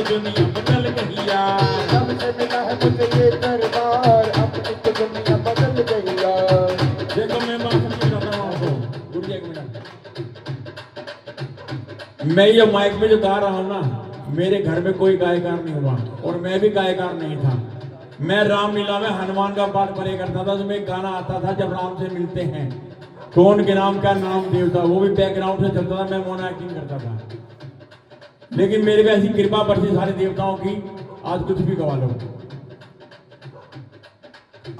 दुनिया बदल गई यार। जब से मिला है मुझे ये दरबार अपनी तो दुनिया बदल गई यार। देखो मैं बात समझाता हूँ आपको, रुक जाइए एक मिनट। मैं ये माइक में जो गा रहा हूँ ना, मेरे घर में कोई गायकार नहीं हुआ और मैं भी गायकार नहीं था। मैं रामलीला में हनुमान का पाठ पढ़े करता था, तो मैं गाना आता था जब राम से मिलते हैं कौन के नाम का नाम देवता, वो भी बैकग्राउंड से चलता था, मैं मोनो एक्टिंग करता था। लेकिन मेरे पे ऐसी कृपा बरसी सारे देवताओं की, आज कुछ भी गवा लो।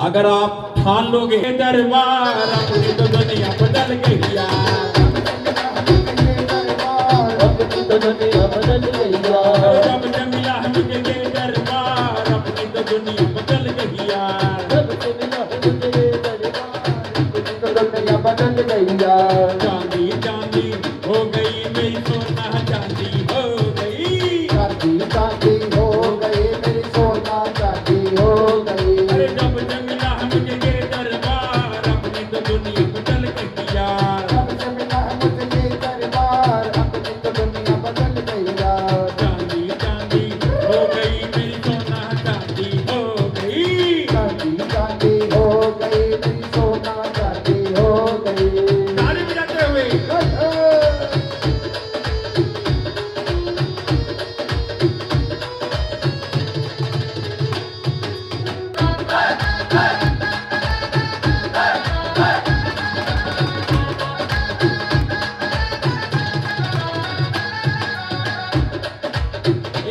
अगर आप ठान लोगे दरबार अपनी तो दुनिया बदल गई यार। तो दुनिया बदल गई यार। जब से मिला है मुझे ये दरबार अपनी तो दुनिया बदल गई यार। जब से मिला है मुझे ये दरबार अपनी तो दुनिया बदल गई यार। चांदी चांदी हो गई मेरी सोना चांदी हो गई। चांदी चांदी हो गई मेरी सोना चांदी हो गई। अरे जब से मिला है मुझे ये दरबार अपनी तो दुनिया बदल गई यार। जब से मिला है मुझे ये दरबार अपनी तो दुनिया बदल गई यार। चांदी चांदी हो गई मेरी सोना चांदी हो गई। चांदी चांदी हो गई मेरी सोना चांदी हो गई। ताली बजाते हुए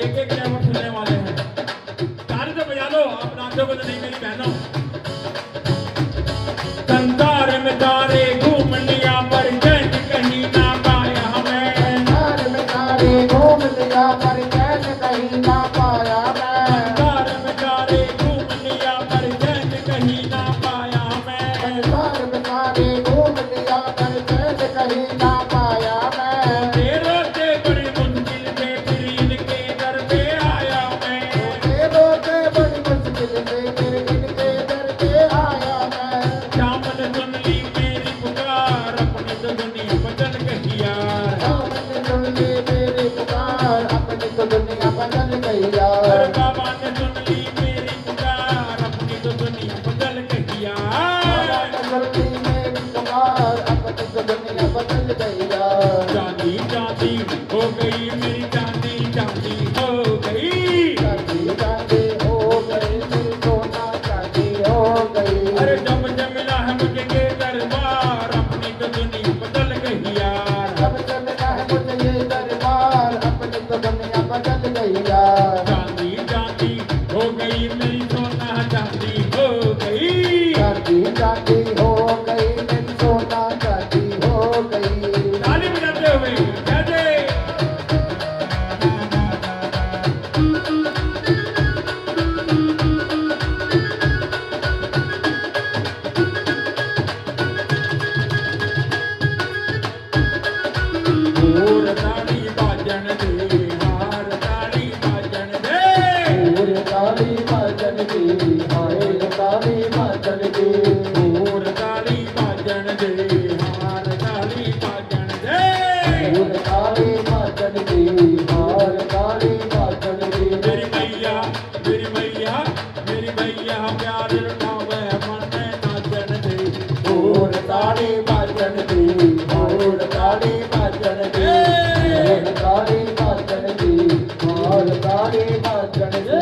एक एक लेवल सुनने वाले हैं। ताली तो बजा लो, आप नाचोगे तो नहीं मेरी बहनों। संसार में तारे घूम लिया पर चैन कहीं ना पाया हमें। संसार में तारे घूम लिया पर चैन कहीं ना पाया मैं। संसार में तारे घूम लिया पर चैन कहीं ना पाया हमें। संसार में तारे घूम लिया पर चैन कहीं ना पाया मैं। तेरे से बड़ी मुश्किल से फिर इनके दर पे आया मैं। तेरों से बड़ी मुश्किल से फिर इनके दर पे आया मैं। दामन सुन ली मेरी पुकार अपनी तो दुनिया बदल गई यार। दामन सुन ली मेरी पुकार अपनी तो दुनिया बदल गई अरे यार। बाबा ने सुन ली मेरी पुकार अपनी तो दुनिया बदल गई यार। सुन ली मेरी पुकार अपनी तो दुनिया बदल गई यार। चांदी चांदी हो गई मेरी चांदी चांदी हो गई। चांदी चांदी हो गई मेरी सोना चांदी हो गई। अरे जब से मिला है मुझे ये दरबार अपनी तो दुनिया बदल गई यार। जब से मिला है मुझे ये दरबार अपनी तो दुनिया बदल गई यार। चांदी चांदी हो गई मेरी सोना चांदी हो गई। चांदी चांदी हो गई मेरी सोना चांदी हो गई। ताली बजाते हुए जय जय। ਹੋਰ ਤਾੜੀ ਬਾਜਣ ਦੇ ਹਾਰ ਤਾੜੀ ਬਾਜਣ ਦੇ। पूरे ताली बाजन की हाय ताली बाजन की। ਹੋਰ ਤਾੜੀ ਬਾਜਣ ਦੇ ਹਾਰ ਤਾੜੀ ਬਾਜਣ ਦੇ। पूरे ताली बाजन की हाय ताली बाजन की। मेरी मैया मेरी मैया मेरी मैया प्यार लुटावे मन नाचन दे। पूरे ताली बाजन की पूरे ताली बाजन की। पूरे ताली बाजन की पूरे ताली बाजन की।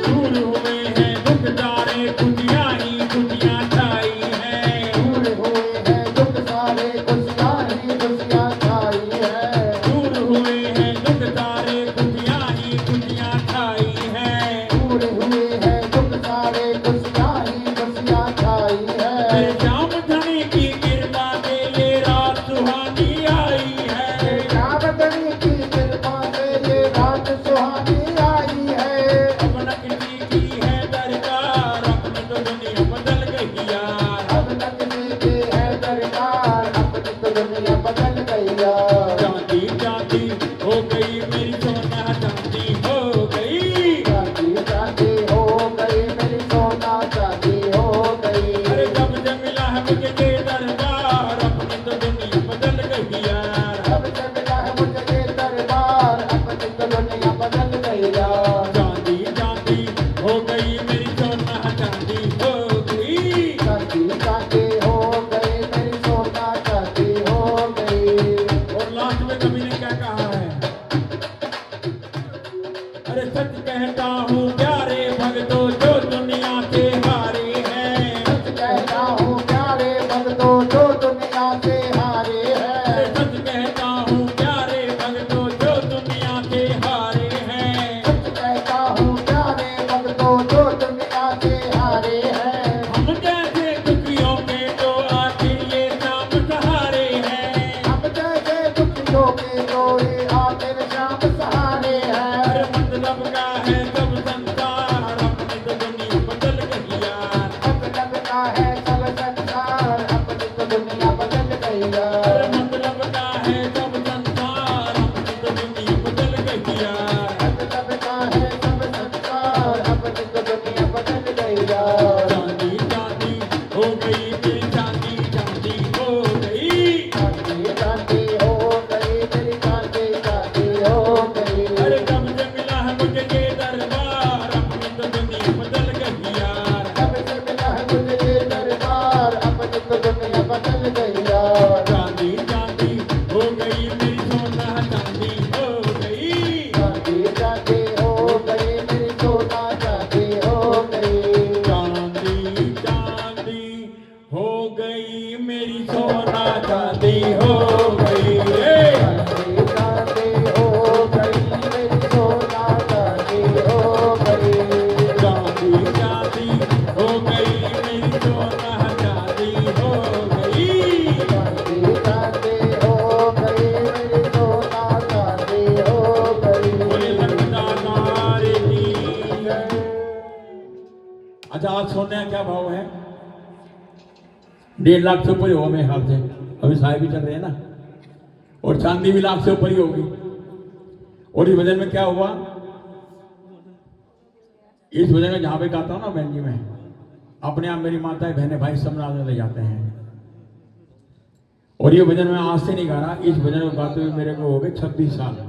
दूर हुए हैं दुख सारे खुशियाँ ही खुशियाँ छाई हैं। दूर हुए हैं दुख सारे खुशियाँ ही खुशियाँ छाई है। दूर हुए हैं दुख सारे खुशियाँ ही खुशियाँ छाई हैं। दूर हुए हैं दुख सारे खुशियाँ ही खुशियाँ छाई है। मेरे श्याम धनी की कृपा से ये रात सुहानी आई है। रावतनी की कृपा से ये रात सुहानी आई है। कहता हूँ प्यारे भक्तों जो दुनिया से हारे हैं। सच कहता हूँ प्यारे भक्तों जो दुनिया से हारे हैं। सच कहता हूँ प्यारे भक्तों जो दुनिया से हारे हैं। सच कहता हूँ प्यारे भक्तों जो दुनिया से हारे हैं। हम जैसे दुखियों के तो आखिर ये शाम सहारे हैं। हम जैसे दुखियों के तो ये आखिर शाम सहारे हैं। हर मतलब का है सब संसार अपनी तो दुनिया बदल गई यार। मतलब का है सब संसार अपनी तो दुनिया बदल गई यार। हर मतलब का है सब संसार अपनी तो दुनिया बदल गई यार। मतलब का है सब संसार अपनी तो दुनिया बदल गई यार। चांदी चांदी हो गई तेरी चांदी चांदी हो गई। चांदी चांदी हो गई तेरी चांदी चांदी हो गई। अरे कब से मिला है मुझे ये दरबार अपनी तो दुनिया बदल गई यार। कब से मिला है मुझे ये दरबार अपनी तो दुनिया बदल गई यार। चांदी चांदी हो गई मेरी सोना चांदी हो गई। चांदी चांदी हो गई मेरी सोना चांदी हो गई। चांदी चांदी हो गई मेरी सोना चांदी हो गई रे। चांदी चांदी हो गई मेरी सोना चांदी हो गई। चांदी चांदी हो गई मेरी सोना चांदी हो गई। चांदी चांदी हो गई मेरी सोना चांदी हो गई। बोले लखदातार की जय। अच्छा आज सोने का क्या भाव है? 1.5 लाख से ऊपर ही होगा मेरे ख्याल से। अभी साहेब भी चल रहे हैं ना। और चांदी भी लाख से ऊपर ही होगी। और इस वजन में क्या हुआ? इस वजन में जहां पे गाता हूँ ना बहन जी में, अपने आप मेरी माताएं बहने भाई सब नाच ले जाते हैं। और ये भजन मैं आज से नहीं गा रहा, इस भजन को गाते हुए मेरे को हो गए 26 साल।